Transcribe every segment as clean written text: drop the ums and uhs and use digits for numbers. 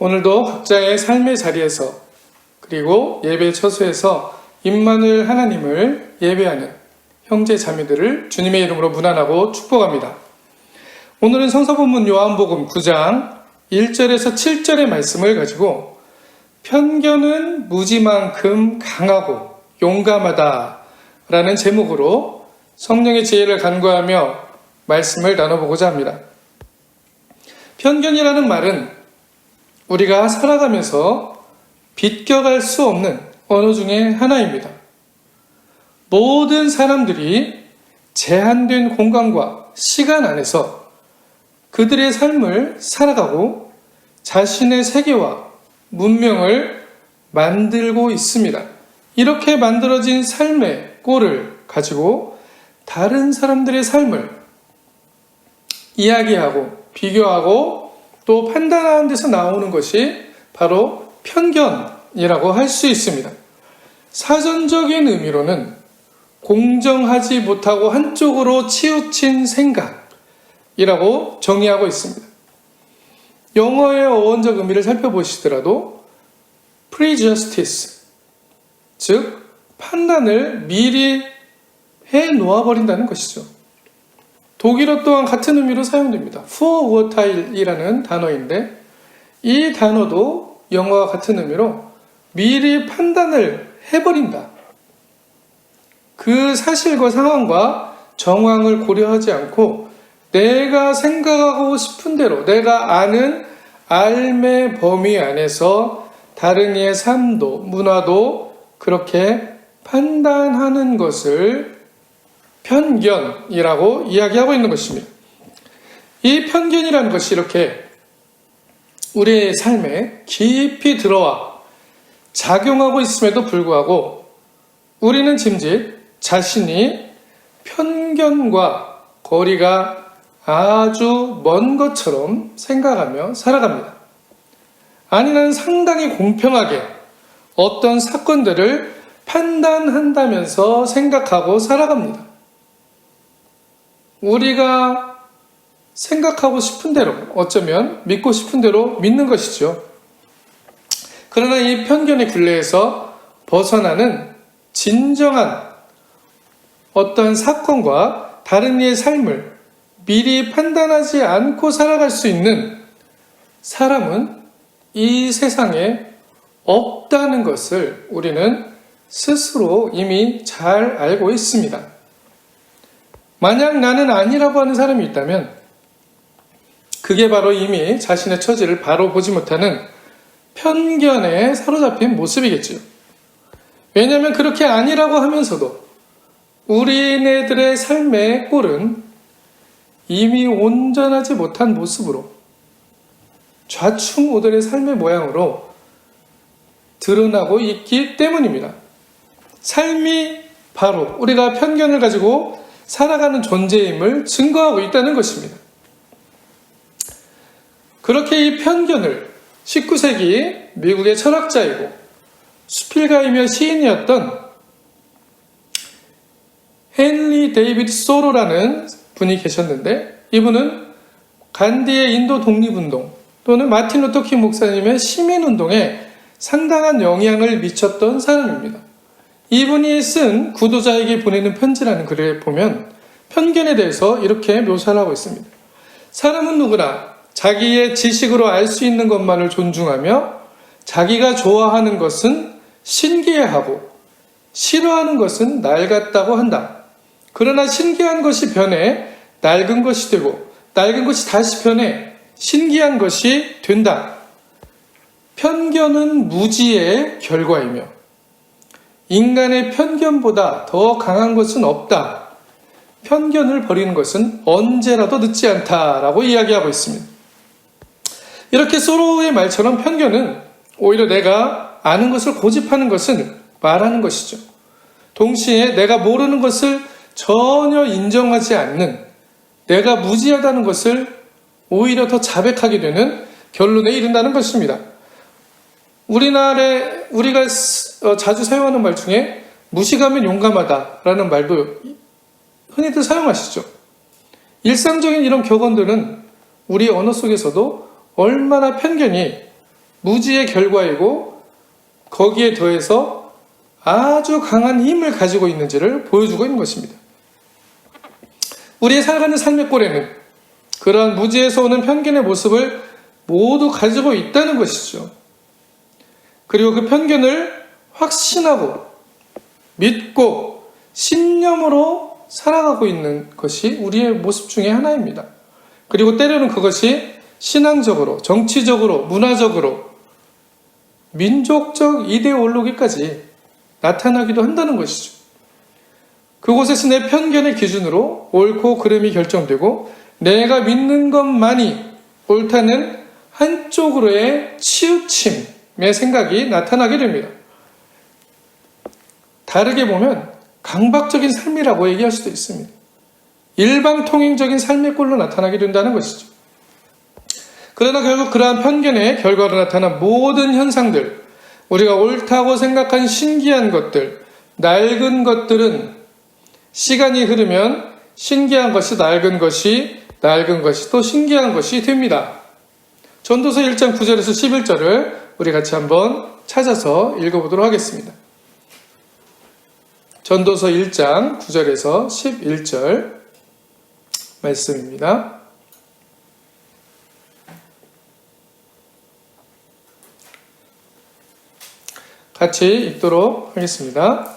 오늘도 각자의 삶의 자리에서 그리고 예배 처소에서 임마누엘 하나님을 예배하는 형제 자매들을 주님의 이름으로 문안하고 축복합니다. 오늘은 성서본문 요한복음 9장 1절에서 7절의 말씀을 가지고 편견은 무지만큼 강하고 용감하다 라는 제목으로 성령의 지혜를 간구하며 말씀을 나눠보고자 합니다. 편견이라는 말은 우리가 살아가면서 비껴갈 수 없는 언어 중에 하나입니다. 모든 사람들이 제한된 공간과 시간 안에서 그들의 삶을 살아가고 자신의 세계와 문명을 만들고 있습니다. 이렇게 만들어진 삶의 꼴을 가지고 다른 사람들의 삶을 이야기하고 비교하고 또 판단하는 데서 나오는 것이 바로 편견이라고 할 수 있습니다. 사전적인 의미로는 공정하지 못하고 한쪽으로 치우친 생각이라고 정의하고 있습니다. 영어의 어원적 의미를 살펴보시더라도 prejudice, 즉 판단을 미리 해놓아버린다는 것이죠. 독일어 또한 같은 의미로 사용됩니다. vorurteil이라는 단어인데 이 단어도 영어와 같은 의미로 미리 판단을 해버린다. 그 사실과 상황과 정황을 고려하지 않고 내가 생각하고 싶은 대로 내가 아는 삶의 범위 안에서 다른 이의 삶도 문화도 그렇게 판단하는 것을 편견이라고 이야기하고 있는 것입니다. 이 편견이라는 것이 이렇게 우리의 삶에 깊이 들어와 작용하고 있음에도 불구하고 우리는 짐짓 자신이 편견과 거리가 아주 먼 것처럼 생각하며 살아갑니다. 아니, 나는 상당히 공평하게 어떤 사건들을 판단한다면서 생각하고 살아갑니다. 우리가 생각하고 싶은 대로, 어쩌면 믿고 싶은 대로 믿는 것이죠. 그러나 이 편견의 굴레에서 벗어나는 진정한 어떤 사건과 다른 이의 삶을 미리 판단하지 않고 살아갈 수 있는 사람은 이 세상에 없다는 것을 우리는 스스로 이미 잘 알고 있습니다. 만약 나는 아니라고 하는 사람이 있다면 그게 바로 이미 자신의 처지를 바로 보지 못하는 편견에 사로잡힌 모습이겠죠. 왜냐하면 그렇게 아니라고 하면서도 우리네들의 삶의 꼴은 이미 온전하지 못한 모습으로 좌충우돌의 삶의 모양으로 드러나고 있기 때문입니다. 삶이 바로 우리가 편견을 가지고 살아가는 존재임을 증거하고 있다는 것입니다. 그렇게 이 편견을 19세기 미국의 철학자이고 수필가이며 시인이었던 헨리 데이비드 소로라는 분이 계셨는데 이분은 간디의 인도 독립운동 또는 마틴 루터 킹 목사님의 시민운동에 상당한 영향을 미쳤던 사람입니다. 이분이 쓴 구도자에게 보내는 편지라는 글에 보면 편견에 대해서 이렇게 묘사를 하고 있습니다. 사람은 누구나 자기의 지식으로 알 수 있는 것만을 존중하며 자기가 좋아하는 것은 신기해하고 싫어하는 것은 낡았다고 한다. 그러나 신기한 것이 변해 낡은 것이 되고 낡은 것이 다시 변해 신기한 것이 된다. 편견은 무지의 결과이며 인간의 편견보다 더 강한 것은 없다. 편견을 버리는 것은 언제라도 늦지 않다라고 이야기하고 있습니다. 이렇게 소로의 말처럼 편견은 오히려 내가 아는 것을 고집하는 것을 말하는 것이죠. 동시에 내가 모르는 것을 전혀 인정하지 않는 내가 무지하다는 것을 오히려 더 자백하게 되는 결론에 이른다는 것입니다. 우리나라에 우리가 자주 사용하는 말 중에 무식하면 용감하다라는 말도 흔히들 사용하시죠. 일상적인 이런 격언들은 우리 언어 속에서도 얼마나 편견이 무지의 결과이고 거기에 더해서 아주 강한 힘을 가지고 있는지를 보여주고 있는 것입니다. 우리의 살아가는 삶의 꼴에는 그러한 무지에서 오는 편견의 모습을 모두 가지고 있다는 것이죠. 그리고 그 편견을 확신하고 믿고 신념으로 살아가고 있는 것이 우리의 모습 중에 하나입니다. 그리고 때로는 그것이 신앙적으로, 정치적으로, 문화적으로, 민족적 이데올로기까지 나타나기도 한다는 것이죠. 그곳에서 내 편견의 기준으로 옳고 그름이 결정되고 내가 믿는 것만이 옳다는 한쪽으로의 치우침의 생각이 나타나게 됩니다. 다르게 보면 강박적인 삶이라고 얘기할 수도 있습니다. 일방통행적인 삶의 꼴로 나타나게 된다는 것이죠. 그러나 결국 그러한 편견의 결과로 나타난 모든 현상들, 우리가 옳다고 생각한 신기한 것들, 낡은 것들은 시간이 흐르면 신기한 것이 낡은 것이 또 신기한 것이 됩니다. 전도서 1장 9절에서 11절을 우리 같이 한번 찾아서 읽어보도록 하겠습니다. 전도서 1장 9절에서 11절 말씀입니다. 같이 읽도록 하겠습니다.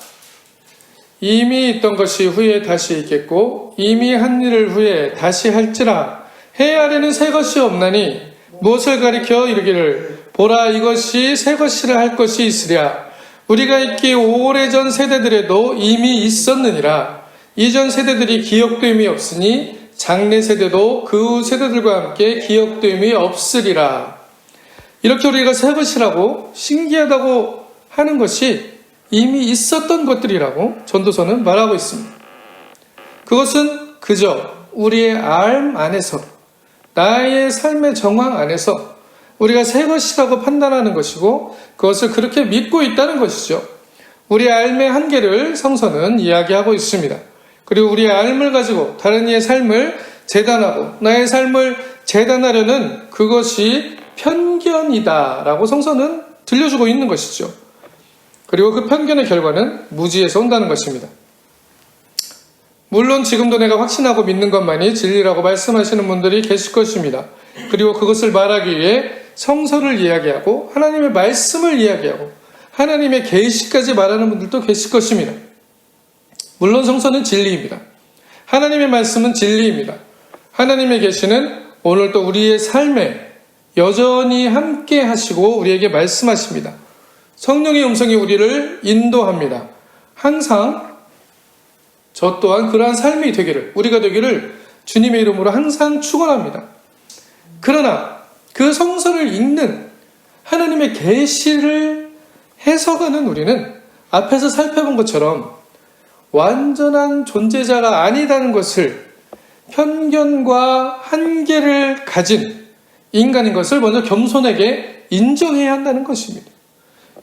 이미 있던 것이 후에 다시 있겠고 이미 한 일을 후에 다시 할지라 해 아래는 새 것이 없나니 무엇을 가리켜 이르기를 보라 이것이 새 것이라 할 것이 있으랴 우리가 있기 오래전 세대들에도 이미 있었느니라 이전 세대들이 기억됨이 없으니 장래 세대도 그 세대들과 함께 기억됨이 없으리라. 이렇게 우리가 새 것이라고 신기하다고 하는 것이 이미 있었던 것들이라고 전도서는 말하고 있습니다. 그것은 그저 우리의 알 안에서 나의 삶의 정황 안에서 우리가 새 것이라고 판단하는 것이고 그것을 그렇게 믿고 있다는 것이죠. 우리의 삶의 한계를 성서는 이야기하고 있습니다. 그리고 우리의 삶을 가지고 다른 이의 삶을 재단하고 나의 삶을 재단하려는 그것이 편견이다라고 성서는 들려주고 있는 것이죠. 그리고 그 편견의 결과는 무지에서 온다는 것입니다. 물론 지금도 내가 확신하고 믿는 것만이 진리라고 말씀하시는 분들이 계실 것입니다. 그리고 그것을 말하기 위해 성서를 이야기하고 하나님의 말씀을 이야기하고 하나님의 계시까지 말하는 분들도 계실 것입니다. 물론 성서는 진리입니다. 하나님의 말씀은 진리입니다. 하나님의 계시는 오늘도 우리의 삶에 여전히 함께 하시고 우리에게 말씀하십니다. 성령의 음성이 우리를 인도합니다. 항상 저 또한 그러한 삶이 되기를, 우리가 되기를 주님의 이름으로 항상 축원합니다. 그러나 그 성서를 읽는 하나님의 계시를 해석하는 우리는 앞에서 살펴본 것처럼 완전한 존재자가 아니다는 것을 편견과 한계를 가진 인간인 것을 먼저 겸손하게 인정해야 한다는 것입니다.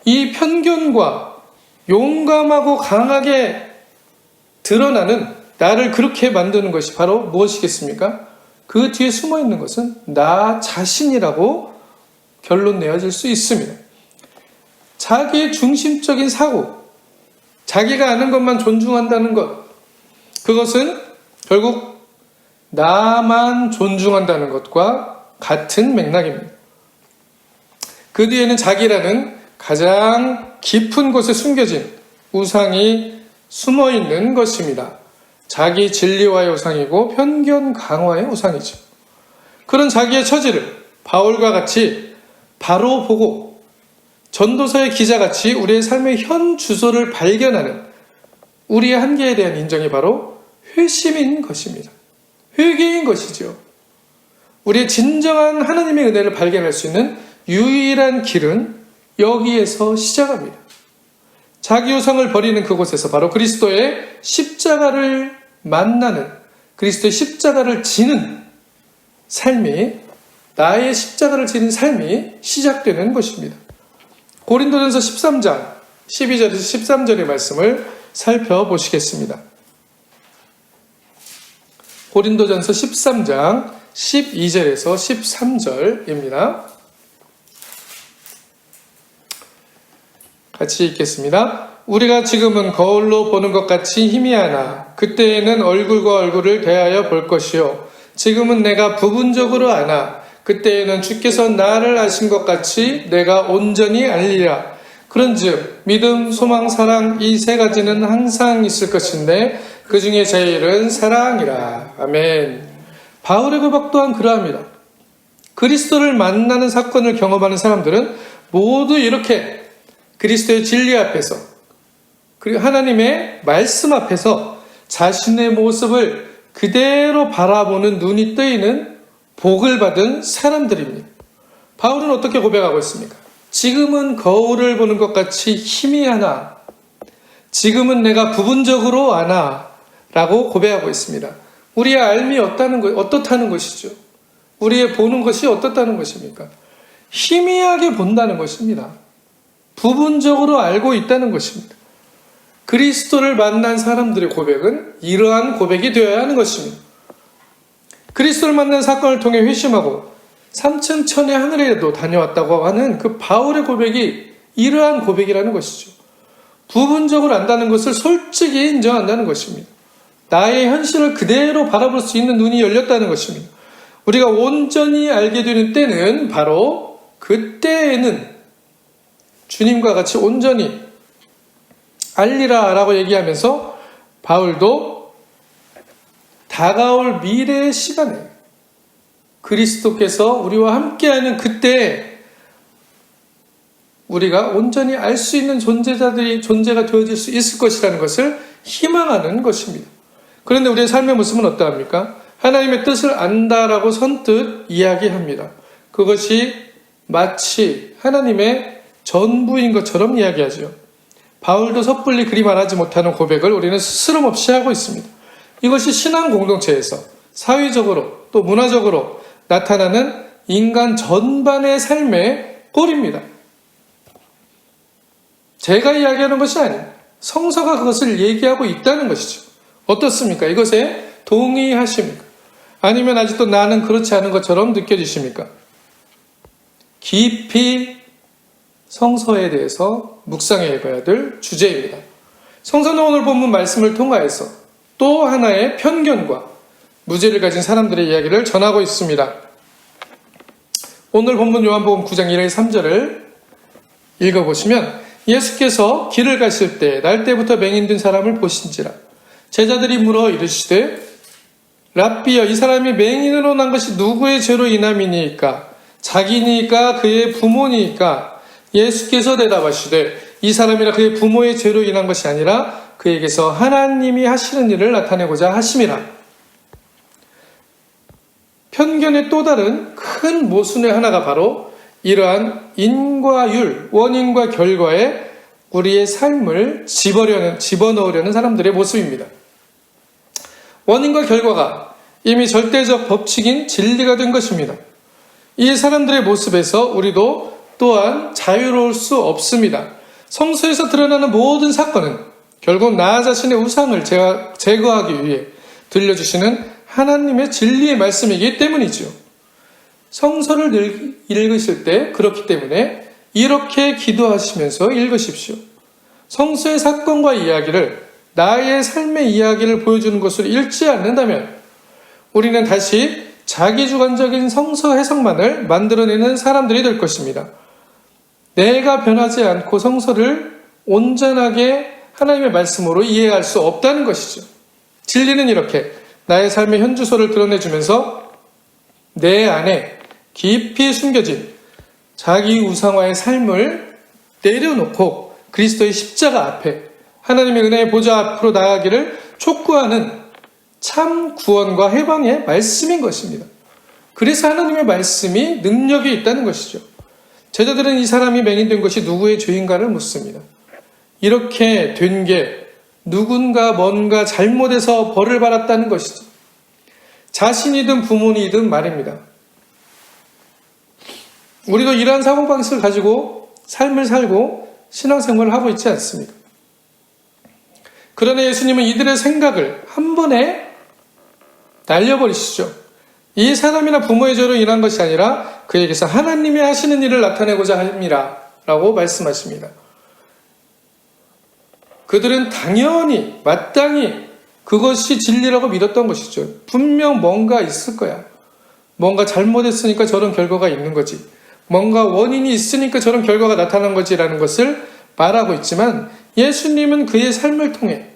이 편견과 용감하고 강하게 드러나는 나를 그렇게 만드는 것이 바로 무엇이겠습니까? 그 뒤에 숨어 있는 것은 나 자신이라고 결론 내어질 수 있습니다. 자기의 중심적인 사고, 자기가 아는 것만 존중한다는 것, 그것은 결국 나만 존중한다는 것과 같은 맥락입니다. 그 뒤에는 자기라는 가장 깊은 곳에 숨겨진 우상이 숨어 있는 것입니다. 자기 진리와의 우상이고 편견 강화의 우상이죠. 그런 자기의 처지를 바울과 같이 바로 보고 전도서의 기자같이 우리의 삶의 현 주소를 발견하는 우리의 한계에 대한 인정이 바로 회심인 것입니다. 회개인 것이죠. 우리의 진정한 하나님의 은혜를 발견할 수 있는 유일한 길은 여기에서 시작합니다. 자기 우상을 버리는 그곳에서 바로 그리스도의 십자가를 만나는, 그리스도의 십자가를 지는 삶이, 나의 십자가를 지는 삶이 시작되는 것입니다. 고린도전서 13장 12절에서 13절의 말씀을 살펴보시겠습니다. 고린도전서 13장 12절에서 13절입니다. 같이 읽겠습니다. 우리가 지금은 거울로 보는 것 같이 희미하나 그때에는 얼굴과 얼굴을 대하여 볼 것이요 지금은 내가 부분적으로 아나 그때에는 주께서 나를 아신 것 같이 내가 온전히 알리라. 그런즉 믿음, 소망, 사랑 이 세 가지는 항상 있을 것인데 그 중에 제일은 사랑이라. 아멘. 바울의 고백 또한 그러합니다. 그리스도를 만나는 사건을 경험하는 사람들은 모두 이렇게 그리스도의 진리 앞에서 그리고 하나님의 말씀 앞에서 자신의 모습을 그대로 바라보는 눈이 뜨이는 복을 받은 사람들입니다. 바울은 어떻게 고백하고 있습니까? 지금은 거울을 보는 것 같이 희미하나 지금은 내가 부분적으로 아나 라고 고백하고 있습니다. 우리의 알미 어떻다는 것이죠? 우리의 보는 것이 어떻다는 것입니까? 희미하게 본다는 것입니다. 부분적으로 알고 있다는 것입니다. 그리스도를 만난 사람들의 고백은 이러한 고백이 되어야 하는 것입니다. 그리스도를 만난 사건을 통해 회심하고 3층 천의 하늘에도 다녀왔다고 하는 그 바울의 고백이 이러한 고백이라는 것이죠. 부분적으로 안다는 것을 솔직히 인정한다는 것입니다. 나의 현실을 그대로 바라볼 수 있는 눈이 열렸다는 것입니다. 우리가 온전히 알게 되는 때는 바로 그때에는 주님과 같이 온전히 알리라 라고 얘기하면서 바울도 다가올 미래의 시간에 그리스도께서 우리와 함께하는 그때 우리가 온전히 알 수 있는 존재가 되어질 수 있을 것이라는 것을 희망하는 것입니다. 그런데 우리의 삶의 모습은 어떠합니까? 하나님의 뜻을 안다라고 선뜻 이야기합니다. 그것이 마치 하나님의 전부인 것처럼 이야기하죠. 바울도 섣불리 그리 말하지 못하는 고백을 우리는 스스럼 없이 하고 있습니다. 이것이 신앙 공동체에서 사회적으로 또 문화적으로 나타나는 인간 전반의 삶의 꼴입니다. 제가 이야기하는 것이 아닙니다. 성서가 그것을 얘기하고 있다는 것이죠. 어떻습니까? 이것에 동의하십니까? 아니면 아직도 나는 그렇지 않은 것처럼 느껴지십니까? 깊이 성서에 대해서 묵상해 봐야 될 주제입니다. 성서는 오늘 본문 말씀을 통하여서 또 하나의 편견과 무죄를 가진 사람들의 이야기를 전하고 있습니다. 오늘 본문 요한복음 9장 1절 3절을 읽어보시면 예수께서 길을 가실 때 날때부터 맹인된 사람을 보신지라 제자들이 물어 이르시되 랍비여 이 사람이 맹인으로 난 것이 누구의 죄로 인함이니까 자기니까 그의 부모니까 예수께서 대답하시되 이 사람이라 그의 부모의 죄로 인한 것이 아니라 그에게서 하나님이 하시는 일을 나타내고자 하심이라. 편견의 또 다른 큰 모순의 하나가 바로 이러한 인과 율, 원인과 결과에 우리의 삶을 집어넣으려는 사람들의 모습입니다. 원인과 결과가 이미 절대적 법칙인 진리가 된 것입니다. 이 사람들의 모습에서 우리도 또한 자유로울 수 없습니다. 성서에서 드러나는 모든 사건은 결국 나 자신의 우상을 제거하기 위해 들려주시는 하나님의 진리의 말씀이기 때문이죠. 성서를 읽으실 때 그렇기 때문에 이렇게 기도하시면서 읽으십시오. 성서의 사건과 이야기를 나의 삶의 이야기를 보여주는 것으로 읽지 않는다면 우리는 다시 자기주관적인 성서 해석만을 만들어내는 사람들이 될 것입니다. 내가 변하지 않고 성서를 온전하게 하나님의 말씀으로 이해할 수 없다는 것이죠. 진리는 이렇게 나의 삶의 현주소를 드러내주면서 내 안에 깊이 숨겨진 자기 우상화의 삶을 내려놓고 그리스도의 십자가 앞에 하나님의 은혜의 보좌 앞으로 나아가기를 촉구하는 참 구원과 해방의 말씀인 것입니다. 그래서 하나님의 말씀이 능력이 있다는 것이죠. 제자들은 이 사람이 맹인된 것이 누구의 죄인가를 묻습니다. 이렇게 된 게 누군가 뭔가 잘못해서 벌을 받았다는 것이죠. 자신이든 부모이든 말입니다. 우리도 이러한 사고방식을 가지고 삶을 살고 신앙생활을 하고 있지 않습니까? 그러나 예수님은 이들의 생각을 한 번에 날려버리시죠. 이 사람이나 부모의 죄로 인한 것이 아니라 그에게서 하나님이 하시는 일을 나타내고자 함이라 라고 말씀하십니다. 그들은 당연히 마땅히 그것이 진리라고 믿었던 것이죠. 분명 뭔가 있을 거야. 뭔가 잘못했으니까 저런 결과가 있는 거지. 뭔가 원인이 있으니까 저런 결과가 나타난 거지라는 것을 말하고 있지만, 예수님은 그의 삶을 통해,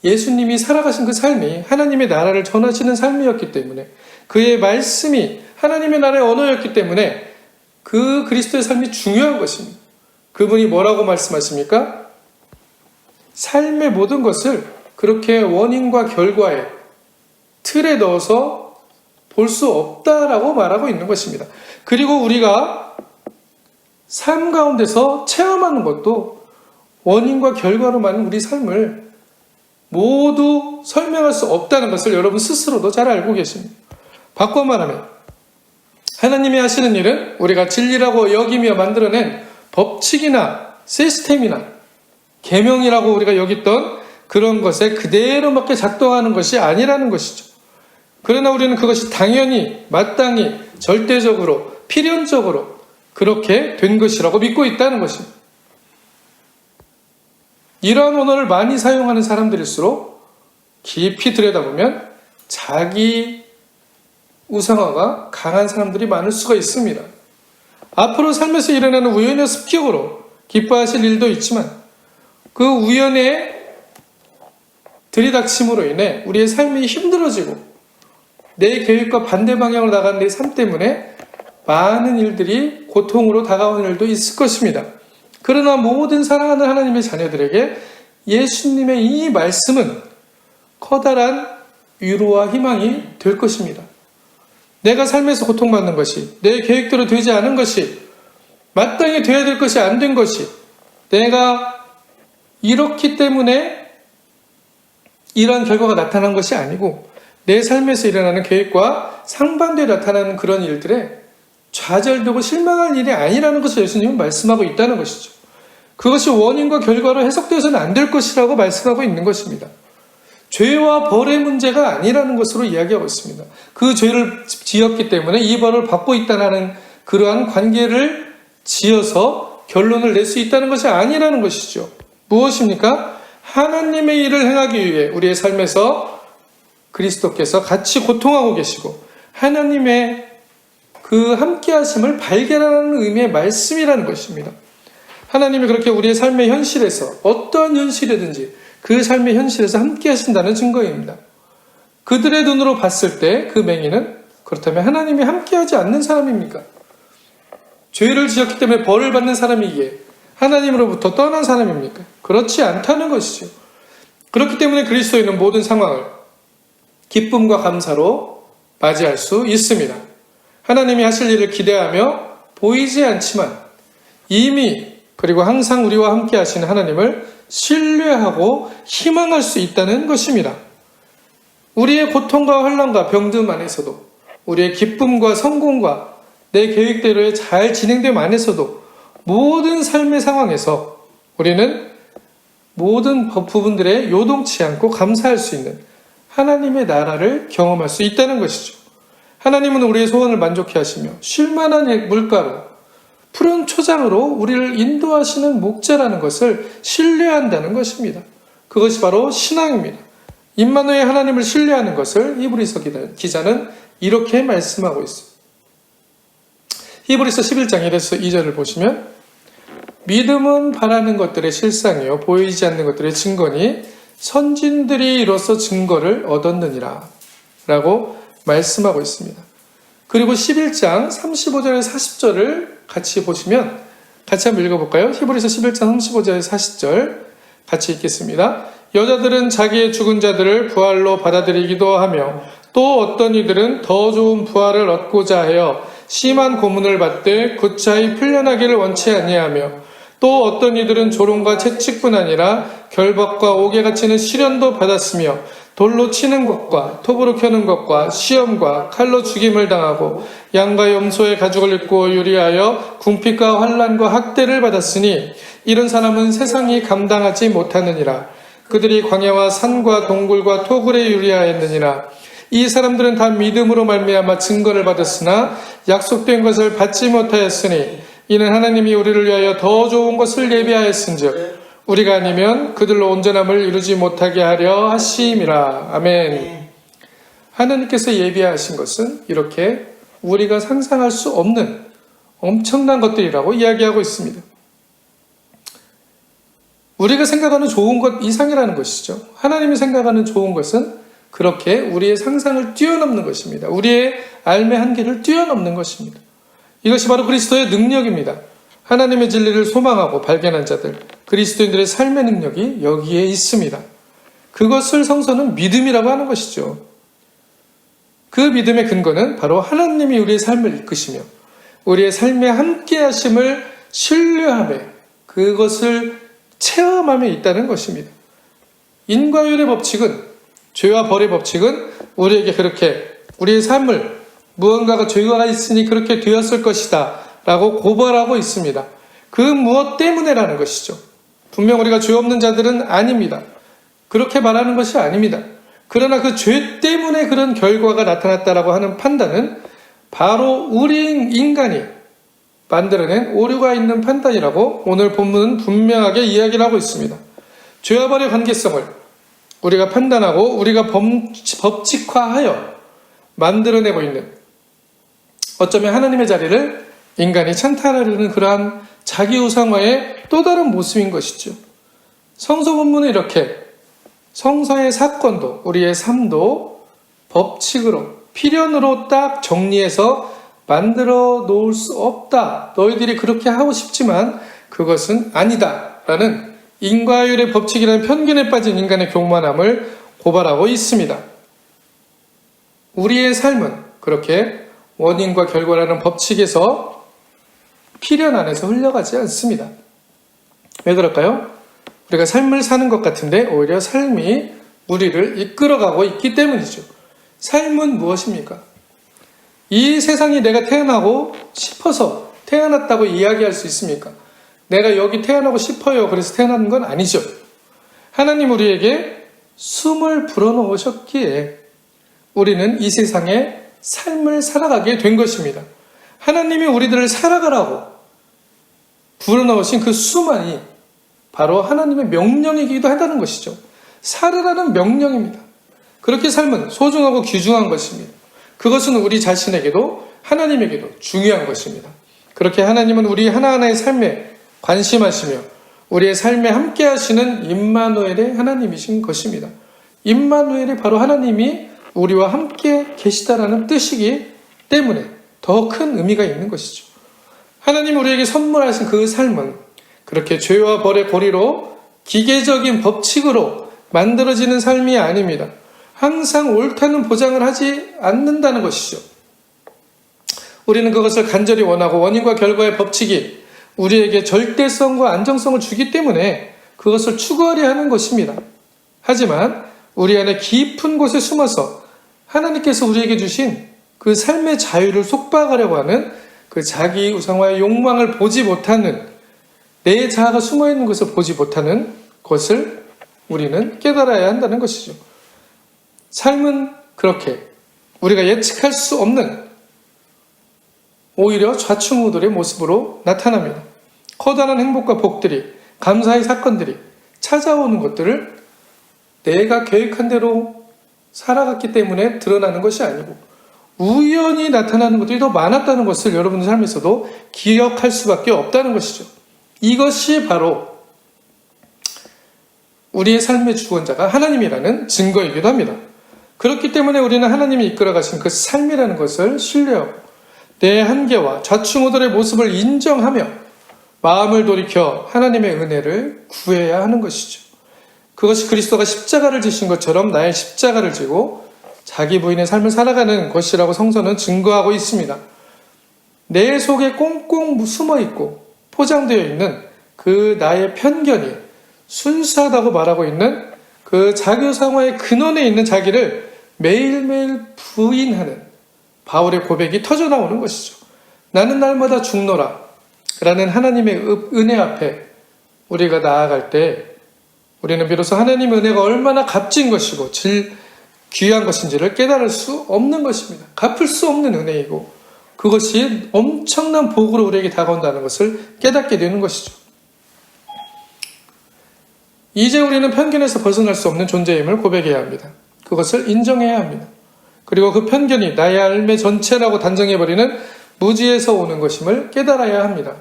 예수님이 살아가신 그 삶이 하나님의 나라를 전하시는 삶이었기 때문에, 그의 말씀이 하나님의 나라의 언어였기 때문에 그 그리스도의 삶이 중요한 것입니다. 그분이 뭐라고 말씀하십니까? 삶의 모든 것을 그렇게 원인과 결과의 틀에 넣어서 볼 수 없다라고 말하고 있는 것입니다. 그리고 우리가 삶 가운데서 체험하는 것도 원인과 결과로만 우리 삶을 모두 설명할 수 없다는 것을 여러분 스스로도 잘 알고 계십니다. 바꿔 말하면 하나님이 하시는 일은 우리가 진리라고 여기며 만들어낸 법칙이나 시스템이나 계명이라고 우리가 여겼던 그런 것에 그대로 맞게 작동하는 것이 아니라는 것이죠. 그러나 우리는 그것이 당연히, 마땅히, 절대적으로, 필연적으로 그렇게 된 것이라고 믿고 있다는 것입니다. 이러한 언어를 많이 사용하는 사람들일수록 깊이 들여다보면 자기 우상화가 강한 사람들이 많을 수가 있습니다. 앞으로 삶에서 일어나는 우연의 습격으로 기뻐하실 일도 있지만 그 우연의 들이닥침으로 인해 우리의 삶이 힘들어지고 내 계획과 반대 방향으로 나가는 내 삶 때문에 많은 일들이 고통으로 다가오는 일도 있을 것입니다. 그러나 모든 사랑하는 하나님의 자녀들에게 예수님의 이 말씀은 커다란 위로와 희망이 될 것입니다. 내가 삶에서 고통받는 것이, 내 계획대로 되지 않은 것이, 마땅히 돼야 될 것이 안 된 것이, 내가 이렇기 때문에 이러한 결과가 나타난 것이 아니고 내 삶에서 일어나는 계획과 상반되어 나타나는 그런 일들에 좌절되고 실망할 일이 아니라는 것을 예수님은 말씀하고 있다는 것이죠. 그것이 원인과 결과로 해석되어서는 안 될 것이라고 말씀하고 있는 것입니다. 죄와 벌의 문제가 아니라는 것으로 이야기하고 있습니다. 그 죄를 지었기 때문에 이 벌을 받고 있다는 그러한 관계를 지어서 결론을 낼 수 있다는 것이 아니라는 것이죠. 무엇입니까? 하나님의 일을 행하기 위해 우리의 삶에서 그리스도께서 같이 고통하고 계시고 하나님의 그 함께하심을 발견하는 의미의 말씀이라는 것입니다. 하나님이 그렇게 우리의 삶의 현실에서 어떠한 현실이든지 그 삶의 현실에서 함께하신다는 증거입니다. 그들의 눈으로 봤을 때 그 맹인은 그렇다면 하나님이 함께하지 않는 사람입니까? 죄를 지었기 때문에 벌을 받는 사람이기에 하나님으로부터 떠난 사람입니까? 그렇지 않다는 것이죠. 그렇기 때문에 그리스도인은 모든 상황을 기쁨과 감사로 맞이할 수 있습니다. 하나님이 하실 일을 기대하며 보이지 않지만 이미 그리고 항상 우리와 함께 하시는 하나님을 신뢰하고 희망할 수 있다는 것입니다. 우리의 고통과 환난과 병듦 안에서도 우리의 기쁨과 성공과 내 계획대로의 잘 진행됨 안에서도 모든 삶의 상황에서 우리는 모든 부분들에 요동치 않고 감사할 수 있는 하나님의 나라를 경험할 수 있다는 것이죠. 하나님은 우리의 소원을 만족해 하시며 쉴만한 물가로 푸른 초장으로 우리를 인도하시는 목자라는 것을 신뢰한다는 것입니다. 그것이 바로 신앙입니다. 임마누엘 하나님을 신뢰하는 것을 히브리서 기자는 이렇게 말씀하고 있습니다. 히브리서 11장 1에서 2절을 보시면 믿음은 바라는 것들의 실상이요 보이지 않는 것들의 증거니 선진들이 이로써 증거를 얻었느니라 라고 말씀하고 있습니다. 그리고 11장 35절에 40절을 같이 보시면 같이 한번 읽어볼까요? 히브리서 11장 35절에 40절 같이 읽겠습니다. 여자들은 자기의 죽은 자들을 부활로 받아들이기도 하며 또 어떤 이들은 더 좋은 부활을 얻고자 하여 심한 고문을 받되 구차히 풀려나기를 원치 아니하며 또 어떤 이들은 조롱과 채찍뿐 아니라 결박과 옥에 갇히는 시련도 받았으며 돌로 치는 것과 톱으로 켜는 것과 시험과 칼로 죽임을 당하고 양과 염소의 가죽을 입고 유리하여 궁핍과 환난과 학대를 받았으니 이런 사람은 세상이 감당하지 못하느니라. 그들이 광야와 산과 동굴과 토굴에 유리하였느니라. 이 사람들은 다 믿음으로 말미암아 증거를 받았으나 약속된 것을 받지 못하였으니 이는 하나님이 우리를 위하여 더 좋은 것을 예비하였은즉 우리가 아니면 그들로 온전함을 이루지 못하게 하려 하심이라. 아멘. 하나님께서 예비하신 것은 이렇게 우리가 상상할 수 없는 엄청난 것들이라고 이야기하고 있습니다. 우리가 생각하는 좋은 것 이상이라는 것이죠. 하나님이 생각하는 좋은 것은 그렇게 우리의 상상을 뛰어넘는 것입니다. 우리의 삶의 한계를 뛰어넘는 것입니다. 이것이 바로 그리스도의 능력입니다. 하나님의 진리를 소망하고 발견한 자들, 그리스도인들의 삶의 능력이 여기에 있습니다. 그것을 성서는 믿음이라고 하는 것이죠. 그 믿음의 근거는 바로 하나님이 우리의 삶을 이끄시며 우리의 삶에 함께 하심을 신뢰하며 그것을 체험함에 있다는 것입니다. 인과율의 법칙은, 죄와 벌의 법칙은 우리에게 그렇게 우리의 삶을 무언가가 죄가 있으니 그렇게 되었을 것이다 라고 고발하고 있습니다. 그 무엇 때문에라는 것이죠. 분명 우리가 죄 없는 자들은 아닙니다. 그렇게 말하는 것이 아닙니다. 그러나 그 죄 때문에 그런 결과가 나타났다라고 하는 판단은 바로 우리 인간이 만들어낸 오류가 있는 판단이라고 오늘 본문은 분명하게 이야기를 하고 있습니다. 죄와 벌의 관계성을 우리가 판단하고 우리가 법칙화하여 만들어내고 있는, 어쩌면 하나님의 자리를 인간이 찬탈하려는 그러한 자기우상화의 또 다른 모습인 것이죠. 성서 본문은 이렇게 성서의 사건도 우리의 삶도 법칙으로 필연으로 딱 정리해서 만들어 놓을 수 없다. 너희들이 그렇게 하고 싶지만 그것은 아니다. 라는 인과율의 법칙이라는 편견에 빠진 인간의 교만함을 고발하고 있습니다. 우리의 삶은 그렇게 원인과 결과라는 법칙에서 필연 안에서 흘러가지 않습니다. 왜 그럴까요? 우리가 삶을 사는 것 같은데 오히려 삶이 우리를 이끌어가고 있기 때문이죠. 삶은 무엇입니까? 이 세상이 내가 태어나고 싶어서 태어났다고 이야기할 수 있습니까? 내가 여기 태어나고 싶어요. 그래서 태어난 건 아니죠. 하나님 우리에게 숨을 불어넣으셨기에 우리는 이 세상에 삶을 살아가게 된 것입니다. 하나님이 우리들을 살아가라고 불어넣으신 그 수만이 바로 하나님의 명령이기도 하다는 것이죠. 살으라는 명령입니다. 그렇게 삶은 소중하고 귀중한 것입니다. 그것은 우리 자신에게도 하나님에게도 중요한 것입니다. 그렇게 하나님은 우리 하나하나의 삶에 관심하시며 우리의 삶에 함께 하시는 임마누엘의 하나님이신 것입니다. 임마누엘이 바로 하나님이 우리와 함께 계시다라는 뜻이기 때문에 더 큰 의미가 있는 것이죠. 하나님 우리에게 선물하신 그 삶은 그렇게 죄와 벌의 고리로 기계적인 법칙으로 만들어지는 삶이 아닙니다. 항상 옳다는 보장을 하지 않는다는 것이죠. 우리는 그것을 간절히 원하고 원인과 결과의 법칙이 우리에게 절대성과 안정성을 주기 때문에 그것을 추구하려 하는 것입니다. 하지만 우리 안에 깊은 곳에 숨어서 하나님께서 우리에게 주신 그 삶의 자유를 속박하려고 하는 그 자기 우상화의 욕망을 보지 못하는, 내 자아가 숨어있는 것을 보지 못하는 것을 우리는 깨달아야 한다는 것이죠. 삶은 그렇게 우리가 예측할 수 없는 오히려 좌충우돌의 모습으로 나타납니다. 커다란 행복과 복들이, 감사의 사건들이 찾아오는 것들을 내가 계획한 대로 살아갔기 때문에 드러나는 것이 아니고 우연히 나타나는 것들이 더 많았다는 것을 여러분의 삶에서도 기억할 수밖에 없다는 것이죠. 이것이 바로 우리의 삶의 주권자가 하나님이라는 증거이기도 합니다. 그렇기 때문에 우리는 하나님이 이끌어가신 그 삶이라는 것을 신뢰하고 내 한계와 좌충우돌의 모습을 인정하며 마음을 돌이켜 하나님의 은혜를 구해야 하는 것이죠. 그것이 그리스도가 십자가를 지신 것처럼 나의 십자가를 지고 자기 부인의 삶을 살아가는 것이라고 성서는 증거하고 있습니다. 내 속에 꽁꽁 숨어있고 포장되어 있는 그 나의 편견이 순수하다고 말하고 있는 그 자기우상화의 근원에 있는 자기를 매일매일 부인하는 바울의 고백이 터져나오는 것이죠. 나는 날마다 죽노라 라는 하나님의 은혜 앞에 우리가 나아갈 때 우리는 비로소 하나님의 은혜가 얼마나 값진 것이고 귀한 것인지를 깨달을 수 없는 것입니다. 갚을 수 없는 은혜이고 그것이 엄청난 복으로 우리에게 다가온다는 것을 깨닫게 되는 것이죠. 이제 우리는 편견에서 벗어날 수 없는 존재임을 고백해야 합니다. 그것을 인정해야 합니다. 그리고 그 편견이 나의 삶의 전체라고 단정해버리는 무지에서 오는 것임을 깨달아야 합니다.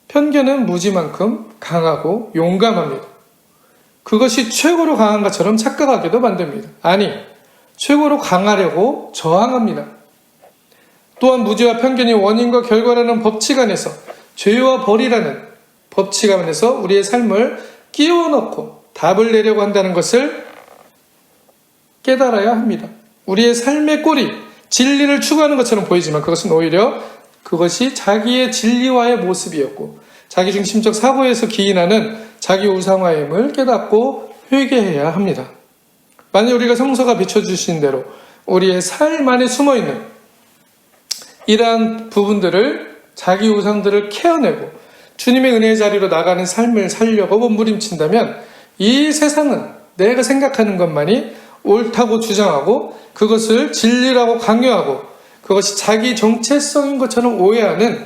편견은 무지만큼 강하고 용감합니다. 그것이 최고로 강한 것처럼 착각하게도 만듭니다. 아니, 최고로 강하려고 저항합니다. 또한 무지와 편견이 원인과 결과라는 법칙 안에서, 죄와 벌이라는 법칙 안에서 우리의 삶을 끼워 넣고 답을 내려고 한다는 것을 깨달아야 합니다. 우리의 삶의 꼴이 진리를 추구하는 것처럼 보이지만 그것은 오히려 그것이 자기의 진리화의 모습이었고 자기중심적 사고에서 기인하는 자기 우상화임을 깨닫고 회개해야 합니다. 만약 우리가 성서가 비춰주신 대로 우리의 삶 안에 숨어있는 이러한 부분들을, 자기 우상들을 케어내고 주님의 은혜의 자리로 나가는 삶을 살려고 몸부림친다면 이 세상은 내가 생각하는 것만이 옳다고 주장하고 그것을 진리라고 강요하고 그것이 자기 정체성인 것처럼 오해하는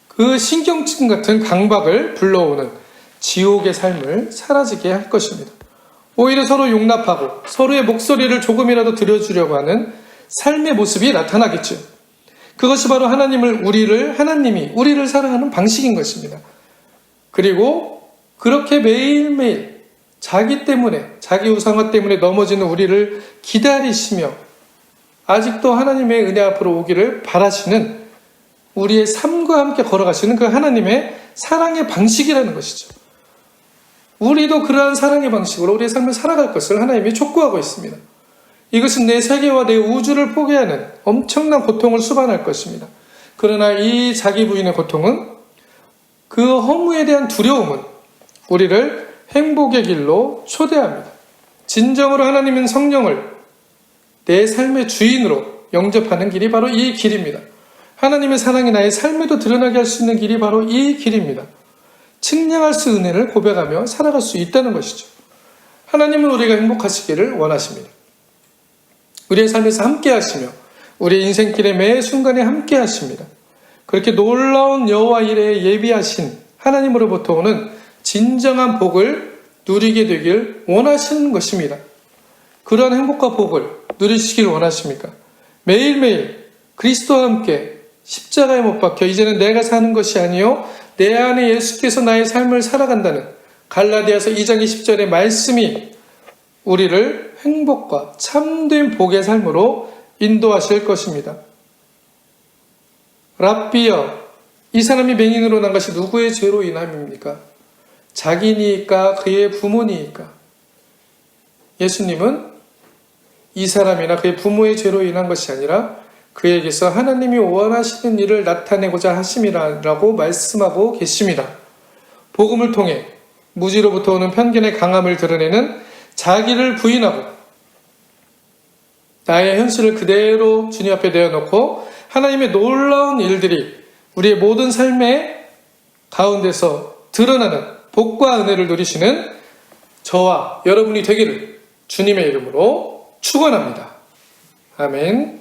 그 신경증 같은 강박을 불러오는 지옥의 삶을 사라지게 할 것입니다. 오히려 서로 용납하고 서로의 목소리를 조금이라도 들려주려고 하는 삶의 모습이 나타나겠죠. 그것이 바로 하나님이 우리를 사랑하는 방식인 것입니다. 그리고 그렇게 매일매일 자기 때문에, 자기 우상화 때문에 넘어지는 우리를 기다리시며 아직도 하나님의 은혜 앞으로 오기를 바라시는 우리의 삶과 함께 걸어가시는 그 하나님의 사랑의 방식이라는 것이죠. 우리도 그러한 사랑의 방식으로 우리의 삶을 살아갈 것을 하나님이 촉구하고 있습니다. 이것은 내 세계와 내 우주를 포기하는 엄청난 고통을 수반할 것입니다. 그러나 이 자기 부인의 고통은, 그 허무에 대한 두려움은 우리를 행복의 길로 초대합니다. 진정으로 하나님은 성령을 내 삶의 주인으로 영접하는 길이 바로 이 길입니다. 하나님의 사랑이 나의 삶에도 드러나게 할 수 있는 길이 바로 이 길입니다. 측량할 수 은혜를 고백하며 살아갈 수 있다는 것이죠. 하나님은 우리가 행복하시기를 원하십니다. 우리의 삶에서 함께 하시며 우리의 인생길의 매 순간에 함께 하십니다. 그렇게 놀라운 여호와 일에 예비하신 하나님으로부터 오는 진정한 복을 누리게 되길 원하시는 것입니다. 그러한 행복과 복을 누리시길 원하십니까? 매일매일 그리스도와 함께 십자가에 못 박혀 이제는 내가 사는 것이 아니요 내 안에 예수께서 나의 삶을 살아간다는 갈라디아서 2장 20절의 말씀이 우리를 행복과 참된 복의 삶으로 인도하실 것입니다. 랍비여, 이 사람이 맹인으로 난 것이 누구의 죄로 인함입니까? 자기니까 그의 부모니까? 예수님은 이 사람이나 그의 부모의 죄로 인한 것이 아니라 그에게서 하나님이 원하시는 일을 나타내고자 하심이라고 말씀하고 계십니다. 복음을 통해 무지로부터 오는 편견의 강함을 드러내는 자기를 부인하고 나의 현실을 그대로 주님 앞에 내어놓고 하나님의 놀라운 일들이 우리의 모든 삶의 가운데서 드러나는 복과 은혜를 누리시는 저와 여러분이 되기를 주님의 이름으로 축원합니다. 아멘.